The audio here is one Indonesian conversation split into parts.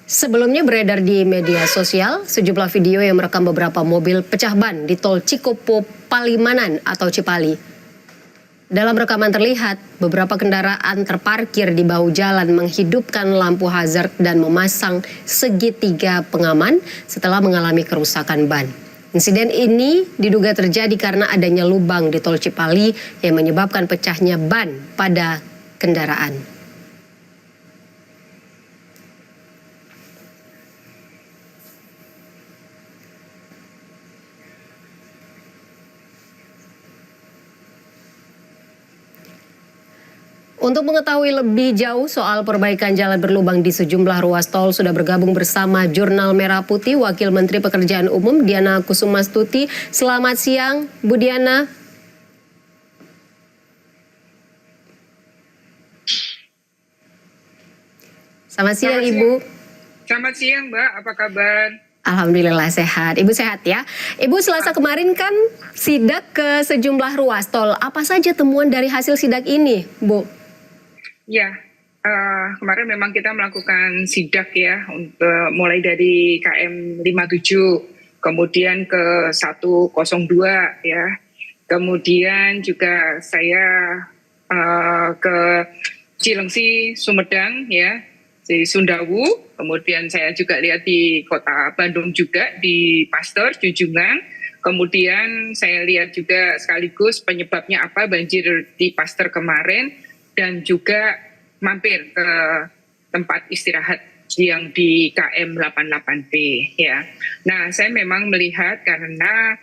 Sebelumnya beredar di media sosial sejumlah video yang merekam beberapa mobil pecah ban di tol Cikopo Palimanan atau Cipali. Dalam rekaman terlihat beberapa kendaraan terparkir di bahu jalan menghidupkan lampu hazard dan memasang segitiga pengaman setelah mengalami kerusakan ban. Insiden ini diduga terjadi karena adanya lubang di tol Cipali yang menyebabkan pecahnya ban pada kendaraan. Untuk mengetahui lebih jauh soal perbaikan jalan berlubang di sejumlah ruas tol, sudah bergabung bersama Jurnal Merah Putih Wakil Menteri Pekerjaan Umum Diana Kusumastuti. Selamat siang, Bu Diana. Selamat siang, Ibu. Selamat siang, Mbak. Apa kabar? Alhamdulillah sehat. Ibu sehat ya. Ibu, Selasa kemarin kan sidak ke sejumlah ruas tol. Apa saja temuan dari hasil sidak ini, Bu? Ya, kemarin memang kita melakukan sidak ya, mulai dari KM 57, kemudian ke 102 ya, kemudian juga saya ke Cilengsi, Sumedang ya, di Sundawu, kemudian saya juga lihat di kota Bandung juga, di Pasteur, Junjungan, kemudian saya lihat juga sekaligus penyebabnya apa banjir di Pasteur kemarin, dan juga mampir ke tempat istirahat yang di KM 88B ya. Nah, saya memang melihat karena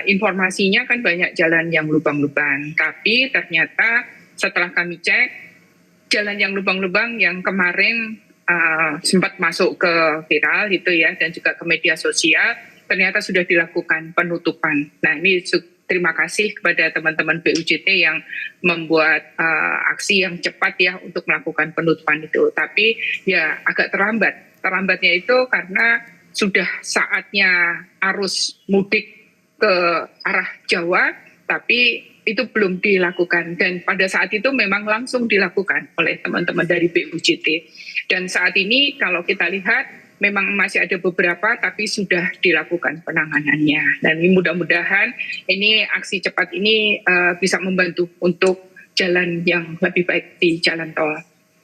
informasinya kan banyak jalan yang lubang-lubang, tapi ternyata setelah kami cek jalan yang lubang-lubang yang kemarin sempat masuk ke viral gitu ya, dan juga ke media sosial, ternyata sudah dilakukan penutupan. Nah, ini terima kasih kepada teman-teman BUJT yang membuat aksi yang cepat ya untuk melakukan penutupan itu. Tapi ya agak terlambat. Terlambatnya itu karena sudah saatnya arus mudik ke arah Jawa, tapi itu belum dilakukan. Dan pada saat itu memang langsung dilakukan oleh teman-teman dari BUJT. Dan saat ini kalau kita lihat memang masih ada beberapa, tapi sudah dilakukan penanganannya. Dan mudah-mudahan ini aksi cepat ini bisa membantu untuk jalan yang lebih baik di jalan tol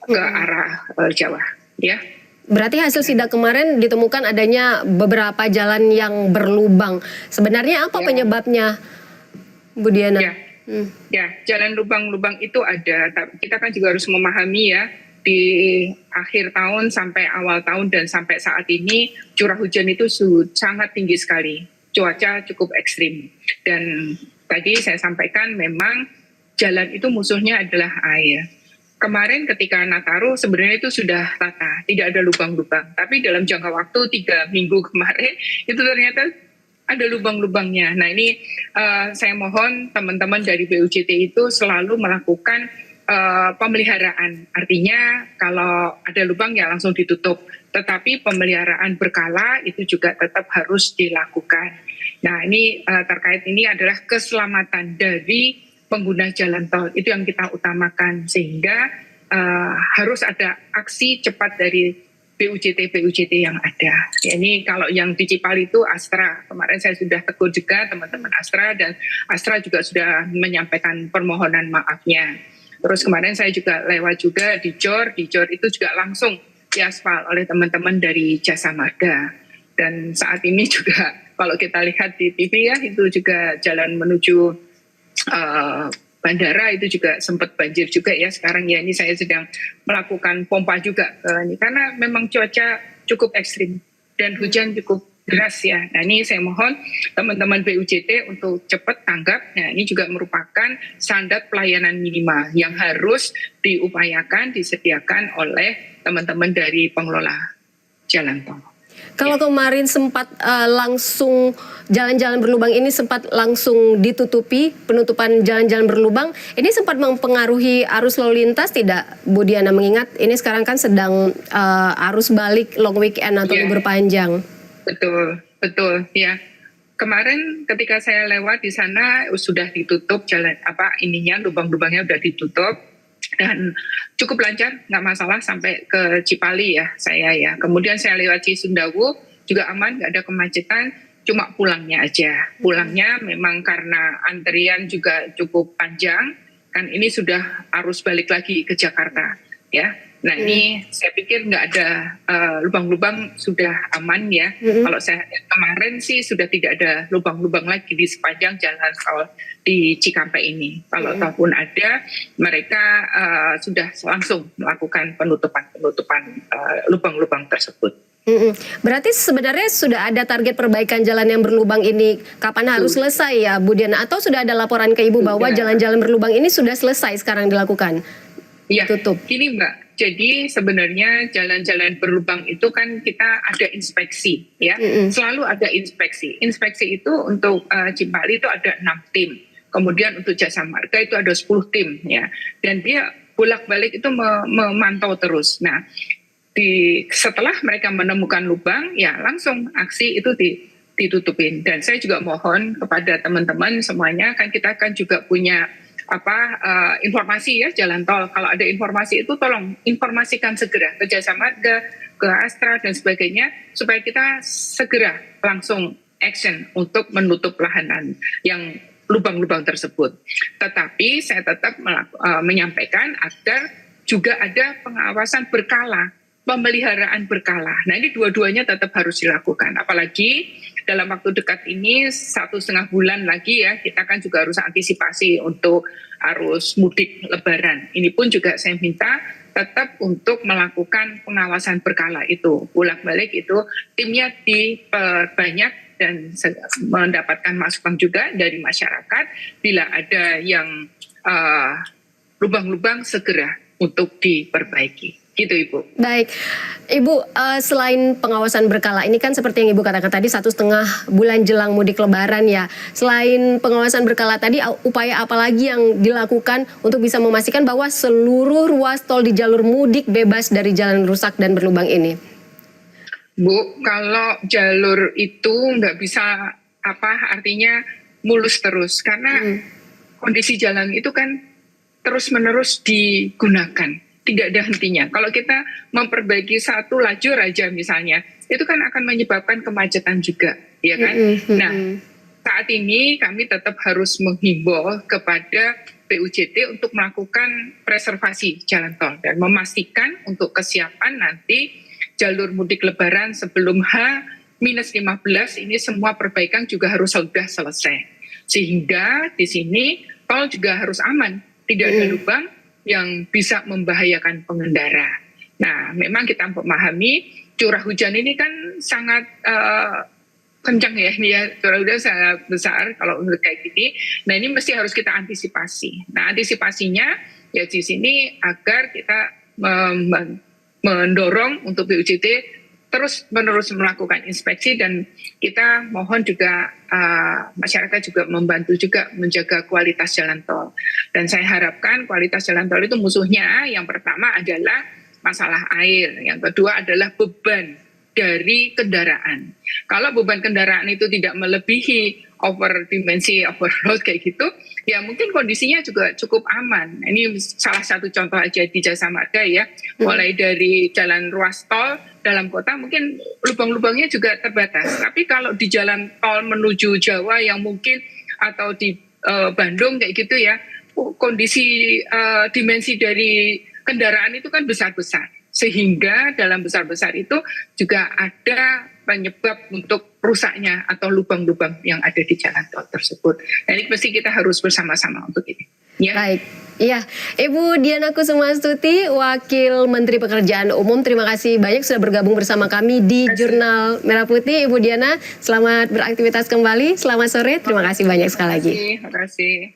ke arah Jawa. Ya. Berarti hasil sidak kemarin ditemukan adanya beberapa jalan yang berlubang. Sebenarnya apa penyebabnya, Bu Diana? Ya, jalan lubang-lubang itu ada. Kita kan juga harus memahami ya, di akhir tahun sampai awal tahun dan sampai saat ini curah hujan itu sangat tinggi sekali, cuaca cukup ekstrim, dan tadi saya sampaikan memang jalan itu musuhnya adalah air. Kemarin ketika Nataru sebenarnya itu sudah rata, tidak ada lubang-lubang, tapi dalam jangka waktu 3 minggu kemarin itu ternyata ada lubang-lubangnya. Nah, ini saya mohon teman-teman dari BUJT itu selalu melakukan pemeliharaan, artinya kalau ada lubang ya langsung ditutup, tetapi pemeliharaan berkala itu juga tetap harus dilakukan. Nah, ini terkait ini adalah keselamatan dari pengguna jalan tol, itu yang kita utamakan, sehingga harus ada aksi cepat dari BUJT yang ada. Ya, ini kalau yang di Cipali itu Astra, kemarin saya sudah tegur juga teman-teman Astra, dan Astra juga sudah menyampaikan permohonan maafnya. Terus kemarin saya juga lewat juga di Jor itu juga langsung diaspal oleh teman-teman dari Jasa Marga. Dan saat ini juga kalau kita lihat di TV ya, itu juga jalan menuju bandara itu juga sempat banjir juga ya sekarang ya. Ini saya sedang melakukan pompa juga karena memang cuaca cukup ekstrim dan hujan cukup deras ya. Nah, ini saya mohon teman-teman BUJT untuk cepat tanggap. Nah, ini juga merupakan standar pelayanan minimal yang harus diupayakan, disediakan oleh teman-teman dari pengelola jalan tol. Kalau kemarin sempat langsung jalan-jalan berlubang ini sempat langsung ditutupi, penutupan jalan-jalan berlubang, ini sempat mempengaruhi arus lalu lintas tidak, Bu Diana, mengingat ini sekarang kan sedang arus balik long weekend atau libur panjang? Betul ya. Kemarin ketika saya lewat di sana sudah ditutup jalan lubang-lubangnya sudah ditutup. dan cukup lancar, nggak masalah sampai ke Cipali ya saya ya. Kemudian saya lewat Cisundawu juga aman, nggak ada kemacetan, cuma pulangnya aja. Pulangnya memang karena antrian juga cukup panjang, kan ini sudah arus balik lagi ke Jakarta ya. Nah ini saya pikir nggak ada lubang-lubang, sudah aman ya. Kalau saya lihat kemarin sih sudah tidak ada lubang-lubang lagi di sepanjang jalan tol di Cikampek ini. Kalau ataupun ada, mereka sudah langsung melakukan penutupan lubang-lubang tersebut. Berarti sebenarnya sudah ada target perbaikan jalan yang berlubang ini kapan harus selesai ya Bu Diana? Atau sudah ada laporan ke Ibu bahwa jalan-jalan berlubang ini sudah selesai sekarang dilakukan? Ya, Tutup. gini Mbak. Jadi sebenarnya jalan-jalan berlubang itu kan kita ada inspeksi ya, selalu ada inspeksi. Inspeksi itu untuk Cipali itu ada 6 tim, kemudian untuk Jasa Marga itu ada 10 tim ya, dan dia bolak-balik itu memantau terus. Nah, setelah mereka menemukan lubang, ya langsung aksi itu ditutupin. Dan saya juga mohon kepada teman-teman semuanya, kan kita kan juga punya informasi ya jalan tol. Kalau ada informasi itu tolong informasikan segera ke Jasa Marga, ke Astra dan sebagainya, supaya kita segera langsung action untuk menutup lahanan yang lubang-lubang tersebut. Tetapi saya tetap menyampaikan agar juga ada pengawasan berkala, pemeliharaan berkala. Nah ini dua-duanya tetap harus dilakukan. Apalagi dalam waktu dekat ini 1,5 bulan lagi ya, kita kan juga harus antisipasi untuk arus mudik Lebaran. Ini pun juga saya minta tetap untuk melakukan pengawasan berkala itu. Bolak-balik itu timnya diperbanyak dan mendapatkan masukan juga dari masyarakat. Bila ada yang lubang-lubang segera untuk diperbaiki. Gitu Ibu. Baik, Ibu, selain pengawasan berkala ini kan seperti yang Ibu katakan tadi 1,5 bulan jelang mudik Lebaran ya. Selain pengawasan berkala tadi, upaya apa lagi yang dilakukan untuk bisa memastikan bahwa seluruh ruas tol di jalur mudik bebas dari jalan rusak dan berlubang ini? Bu, kalau jalur itu nggak bisa artinya mulus terus karena kondisi jalan itu kan terus-menerus digunakan. Tidak ada hentinya. Kalau kita memperbaiki satu lajur aja misalnya, itu kan akan menyebabkan kemacetan juga, ya kan? Nah, saat ini kami tetap harus menghimbau kepada PUJT untuk melakukan preservasi jalan tol dan memastikan untuk kesiapan nanti jalur mudik Lebaran sebelum H-15 ini semua perbaikan juga harus sudah selesai. Sehingga di sini tol juga harus aman, tidak ada lubang yang bisa membahayakan pengendara. Nah, memang kita memahami curah hujan ini kan sangat kencang ya, curah hujan sangat besar kalau untuk kayak gini. Nah, ini mesti harus kita antisipasi. Nah, antisipasinya ya di sini agar kita mendorong untuk BUJT terus-menerus melakukan inspeksi dan kita mohon juga masyarakat juga membantu juga menjaga kualitas jalan tol. Dan saya harapkan kualitas jalan tol itu musuhnya yang pertama adalah masalah air, yang kedua adalah beban dari kendaraan. Kalau beban kendaraan itu tidak melebihi dimensi overload kayak gitu, ya mungkin kondisinya juga cukup aman. Ini salah satu contoh aja di Jasa Marga ya, mulai dari jalan ruas tol dalam kota mungkin lubang-lubangnya juga terbatas. Tapi kalau di jalan tol menuju Jawa yang mungkin atau di Bandung kayak gitu ya, kondisi dimensi dari kendaraan itu kan besar-besar. Sehingga dalam besar-besar itu juga ada penyebab untuk rusaknya atau lubang-lubang yang ada di jalan tol tersebut. Nah, ini pasti kita harus bersama-sama untuk ini. Ya. Baik, iya, Ibu Diana Kusumastuti, Wakil Menteri Pekerjaan Umum, terima kasih banyak sudah bergabung bersama kami di Jurnal Merah Putih. Ibu Diana, selamat beraktivitas kembali, selamat sore, terima kasih banyak sekali lagi. Terima kasih.